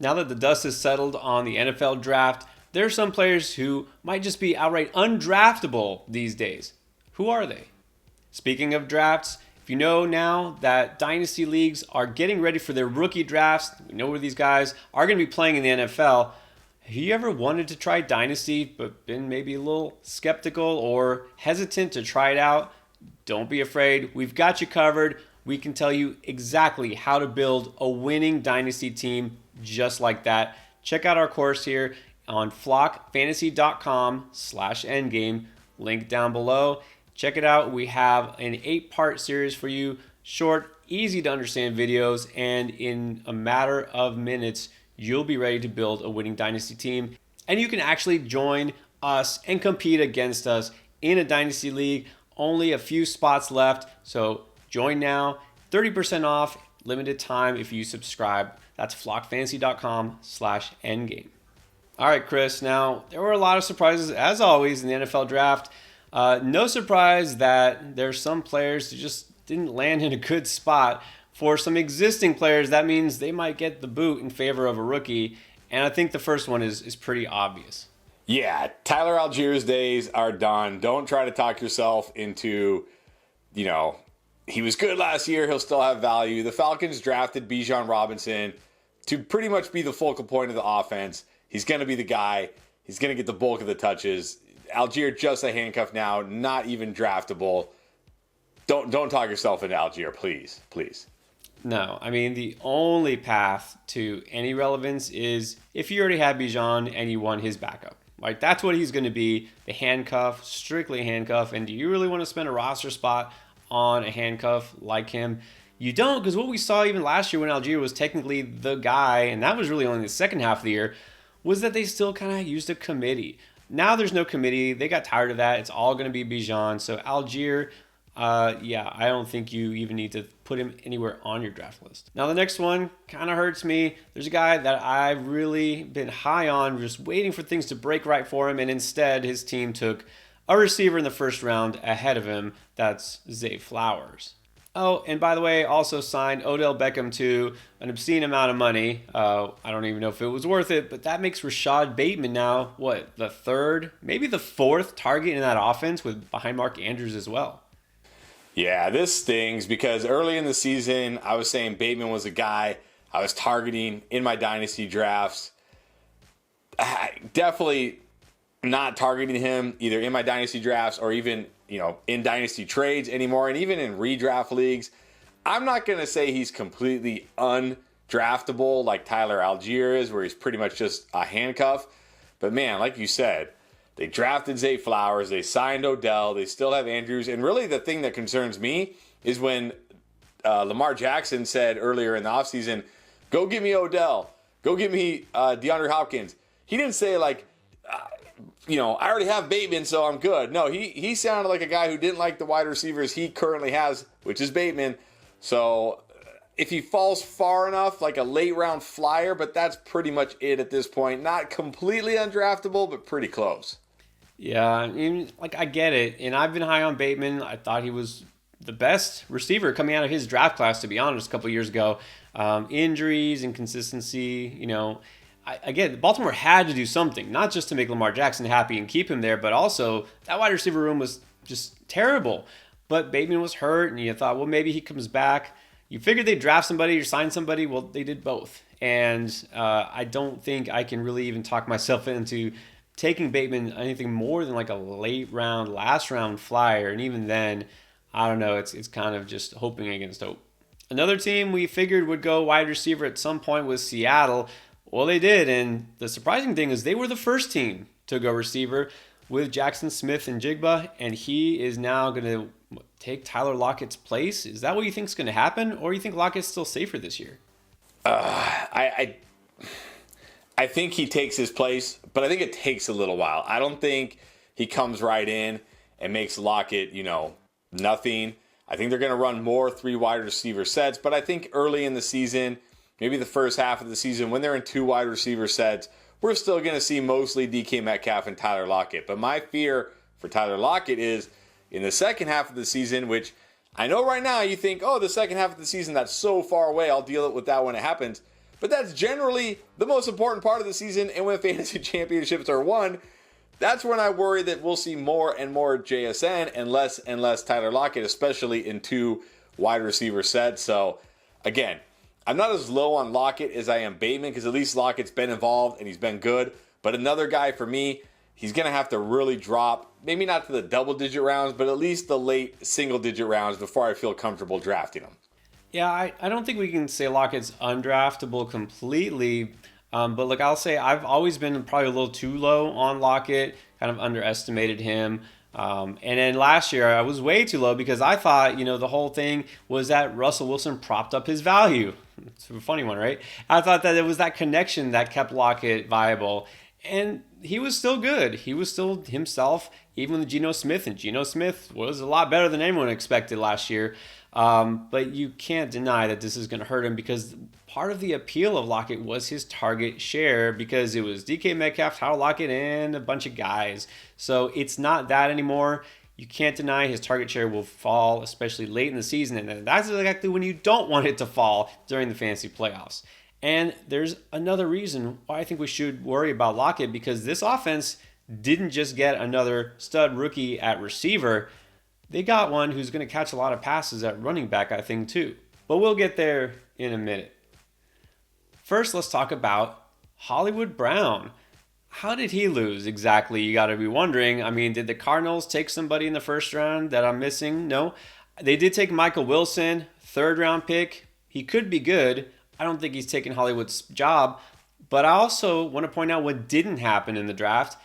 Now that the dust has settled on the NFL draft, there are some players who might just be outright undraftable these days. Who are they? Speaking of drafts, if you know now that dynasty leagues are getting ready for their rookie drafts, we know where these guys are going to be playing in the NFL. Have you ever wanted to try dynasty but been maybe a little skeptical or hesitant to try it out? Don't be afraid. We've got you covered. We can tell you exactly how to build a winning dynasty team just like that. Check out our course here on flockfantasy.com/endgame. Link down below. Check it out. We have an 8-part series for you. Short, easy to understand videos, and in a matter of minutes, you'll be ready to build a winning dynasty team. And you can actually join us and compete against us in a dynasty league. Only a few spots left, so join now. 30% off, limited time if you subscribe. That's flockfantasy.com/endgame. All right, Chris. Now, there were a lot of surprises, as always, in the NFL draft. No surprise that there's some players who just didn't land in a good spot. For some existing players, that means they might get the boot in favor of a rookie. And I think the first one is pretty obvious. Yeah, Tyler Algier's days are done. Don't try to talk yourself into, he was good last year. He'll still have value. The Falcons drafted Bijan Robinson to pretty much be the focal point of the offense. He's going to be the guy. He's going to get the bulk of the touches. Algier just a handcuff now, not even draftable. Don't talk yourself into Algier, please. No, I mean, the only path to any relevance is if you already have Bijan and you want his backup. Like, that's what he's going to be, the handcuff, strictly handcuff. And do you really want to spend a roster spot on a handcuff like him? You don't, because what we saw even last year when Algier was technically the guy, and that was really only the second half of the year, was that they still kind of used a committee. Now there's no committee. They got tired of that. It's all going to be Bijan. So Algier, I don't think you even need to put him anywhere on your draft list. Now the next one kind of hurts me. There's a guy that I've really been high on, just waiting for things to break right for him, and instead his team took a receiver in the first round ahead of him. That's Zay Flowers. Oh, and by the way, also signed Odell Beckham to an obscene amount of money. I don't even know if it was worth it, but that makes Rashad Bateman now, the third, maybe the fourth target in that offense behind Mark Andrews as well. Yeah, this stings because early in the season, I was saying Bateman was a guy I was targeting in my dynasty drafts. Definitely not targeting him either in my dynasty drafts or even in dynasty trades anymore, and even in redraft leagues. I'm not going to say he's completely undraftable like Tyler Algier is, where he's pretty much just a handcuff. But man, like you said, they drafted Zay Flowers, they signed Odell, they still have Andrews. And really the thing that concerns me is when Lamar Jackson said earlier in the offseason, go get me Odell, go get me DeAndre Hopkins. He didn't say I already have Bateman, so I'm good. No, he sounded like a guy who didn't like the wide receivers he currently has, which is Bateman. So if he falls far enough, like a late round flyer, but that's pretty much it at this point. Not completely undraftable, but pretty close. Yeah, I mean, I get it. And I've been high on Bateman. I thought he was the best receiver coming out of his draft class, to be honest, a couple years ago. Injuries, inconsistency, Again, Baltimore had to do something, not just to make Lamar Jackson happy and keep him there, but also that wide receiver room was just terrible. But Bateman was hurt, and you thought, well, maybe he comes back. You figured they'd draft somebody or sign somebody. Well, they did both. And I don't think I can really even talk myself into taking Bateman anything more than a late round, last round flyer. And even then, I don't know, it's kind of just hoping against hope. Another team we figured would go wide receiver at some point was Seattle. Well, they did, and the surprising thing is they were the first team to go receiver with Jackson Smith and Jigba, and he is now going to take Tyler Lockett's place. Is that what you think is going to happen, or you think Lockett's still safer this year? I think he takes his place, but I think it takes a little while. I don't think he comes right in and makes Lockett, nothing. I think they're going to run more 3 wide receiver sets, but I think early in the season, maybe the first half of the season, when they're in 2 wide receiver sets, we're still going to see mostly DK Metcalf and Tyler Lockett. But my fear for Tyler Lockett is in the second half of the season, which I know right now you think, the second half of the season, that's so far away. I'll deal with that when it happens. but that's generally the most important part of the season. And when fantasy championships are won, that's when I worry that we'll see more and more JSN and less Tyler Lockett, especially in 2 wide receiver sets. So again, I'm not as low on Lockett as I am Bateman, because at least Lockett's been involved and he's been good. But another guy for me, he's going to have to really drop, maybe not to the double-digit rounds, but at least the late single-digit rounds before I feel comfortable drafting him. Yeah, I don't think we can say Lockett's undraftable completely. But look, I'll say I've always been probably a little too low on Lockett, kind of underestimated him. And then last year I was way too low because I thought, the whole thing was that Russell Wilson propped up his value. It's a funny one, right? I thought that it was that connection that kept Lockett viable. And he was still good. He was still himself, even with Geno Smith. And Geno Smith was a lot better than anyone expected last year. But you can't deny that this is going to hurt him, because part of the appeal of Lockett was his target share, because it was DK Metcalf, Tyler Lockett, and a bunch of guys. So it's not that anymore. You can't deny his target share will fall, especially late in the season. And that's exactly when you don't want it to fall, during the fantasy playoffs. And there's another reason why I think we should worry about Lockett, because this offense didn't just get another stud rookie at receiver. They got one who's going to catch a lot of passes at running back, I think, too. But we'll get there in a minute. First, let's talk about Hollywood Brown. How did he lose exactly? You got to be wondering. I mean, did the Cardinals take somebody in the first round that I'm missing? No. They did take Michael Wilson, 3rd round pick. He could be good. I don't think he's taking Hollywood's job. But I also want to point out what didn't happen in the draft.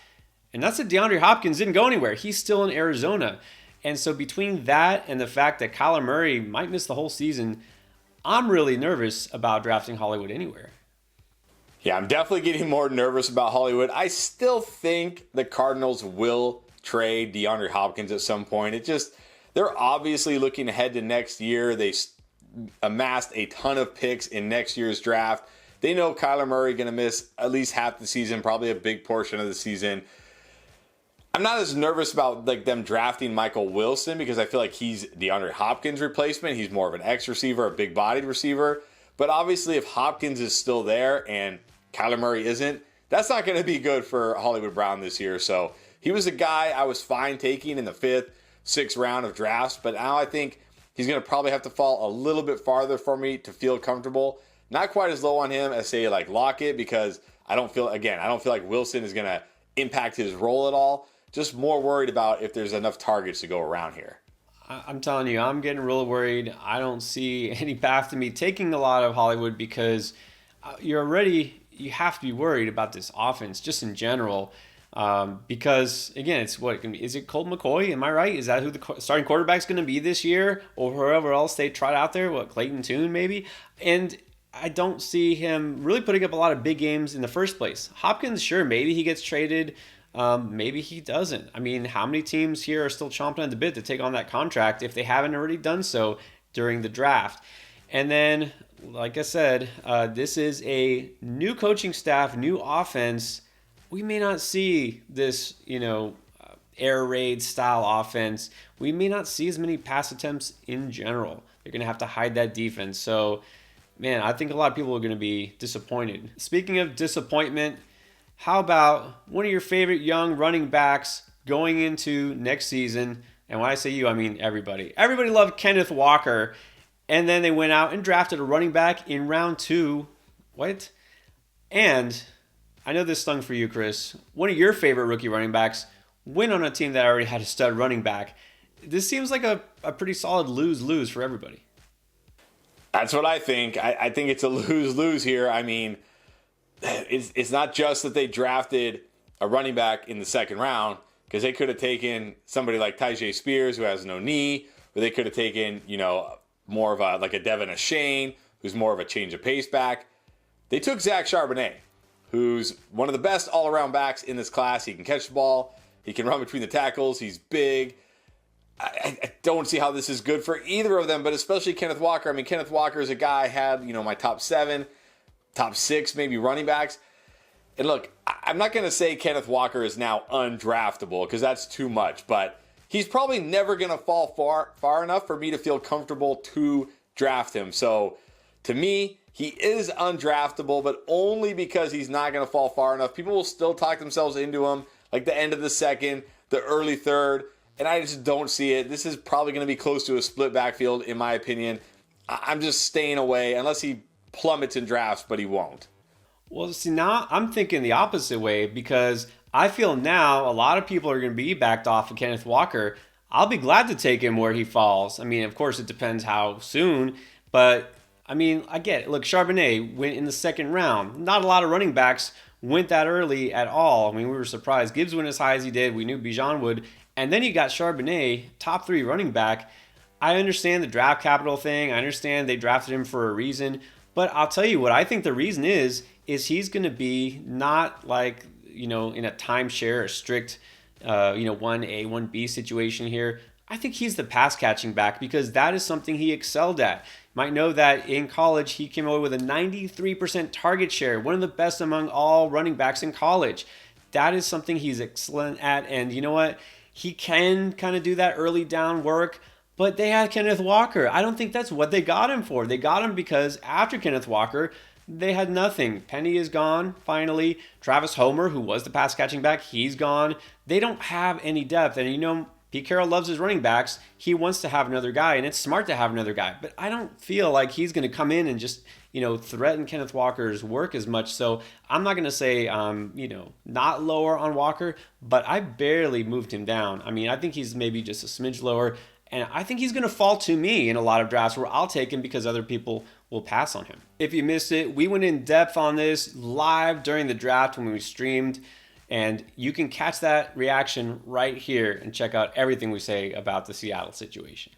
And that's that DeAndre Hopkins didn't go anywhere. He's still in Arizona. And so between that and the fact that Kyler Murray might miss the whole season, I'm really nervous about drafting Hollywood anywhere. Yeah, I'm definitely getting more nervous about Hollywood. I still think the Cardinals will trade DeAndre Hopkins at some point. They're obviously looking ahead to next year. They amassed a ton of picks in next year's draft. They know Kyler Murray going to miss at least half the season, probably a big portion of the season. I'm not as nervous about them drafting Michael Wilson, because I feel like he's DeAndre Hopkins' replacement. He's more of an X receiver, a big-bodied receiver. But obviously, if Hopkins is still there and Kyler Murray isn't, that's not going to be good for Hollywood Brown this year. So he was a guy I was fine taking in the 5th, 6th round of drafts. But now I think he's going to probably have to fall a little bit farther for me to feel comfortable. Not quite as low on him as, say, like Lockett, because I don't feel like Wilson is going to impact his role at all. Just more worried about if there's enough targets to go around here. I'm telling you, I'm getting real worried. I don't see any path to me taking a lot of Hollywood, because you have to be worried about this offense just in general. Because again, is it Colt McCoy? Am I right? Is that who the starting quarterback's going to be this year, or whoever else they trot out there? Clayton Tune maybe? And I don't see him really putting up a lot of big games in the first place. Hopkins, sure, maybe he gets traded. Maybe he doesn't. I mean, how many teams here are still chomping at the bit to take on that contract if they haven't already done so during the draft? And then, like I said, this is a new coaching staff, new offense. We may not see this, air raid style offense. We may not see as many pass attempts in general. They're going to have to hide that defense. So, man, I think a lot of people are going to be disappointed. Speaking of disappointment, how about one of your favorite young running backs going into next season? And when I say you, I mean everybody. Everybody loved Kenneth Walker. And then they went out and drafted a running back in round 2. What? And I know this stung for you, Chris. One of your favorite rookie running backs went on a team that already had a stud running back. This seems like a pretty solid lose-lose for everybody. That's what I think. I think it's a lose-lose here. I mean, it's not just that they drafted a running back in the 2nd round, because they could have taken somebody like Tyjae Spears, who has no knee, or they could have taken, more of a Devin Achane, who's more of a change of pace back. They took Zach Charbonnet, who's one of the best all-around backs in this class. He can catch the ball. He can run between the tackles. He's big. I don't see how this is good for either of them, but especially Kenneth Walker. I mean, Kenneth Walker is a guy I had, my top 7, top 6 maybe running backs. And look, I'm not going to say Kenneth Walker is now undraftable, because that's too much, but he's probably never going to fall far enough for me to feel comfortable to draft him. So to me, He is undraftable, but only because he's not going to fall far enough. People will still talk themselves into him, like the end of the second, the early third, and I just don't see it. This is probably going to be close to a split backfield, in my opinion. I'm just staying away unless he plummets in drafts, but he won't. Well, see, now I'm thinking the opposite way because I feel now a lot of people are going to be backed off of Kenneth Walker. I'll be glad to take him where he falls. I mean, of course, it depends how soon, but I mean, I get it. Look, Charbonnet went in the second round. Not a lot of running backs went that early at all. I mean, we were surprised. Gibbs went as high as he did. We knew Bijan would. And then you got Charbonnet, top 3 running back. I understand the draft capital thing. I understand they drafted him for a reason. But I'll tell you what I think the reason is he's going to be not like, in a timeshare or strict, 1A, 1B situation here. I think he's the pass catching back because that is something he excelled at. You might know that in college, he came away with a 93% target share, one of the best among all running backs in college. That is something he's excellent at. And you know what? He can kind of do that early down work, but they had Kenneth Walker. I don't think that's what they got him for. They got him because after Kenneth Walker, they had nothing. Penny is gone, finally. Travis Homer, who was the pass catching back, he's gone. They don't have any depth. And Pete Carroll loves his running backs. He wants to have another guy, and it's smart to have another guy. But I don't feel like he's going to come in and just, threaten Kenneth Walker's work as much. So I'm not going to say, not lower on Walker, but I barely moved him down. I mean, I think he's maybe just a smidge lower. And I think he's going to fall to me in a lot of drafts where I'll take him because other people will pass on him. If you missed it, we went in depth on this live during the draft when we streamed. And you can catch that reaction right here and check out everything we say about the Seattle situation.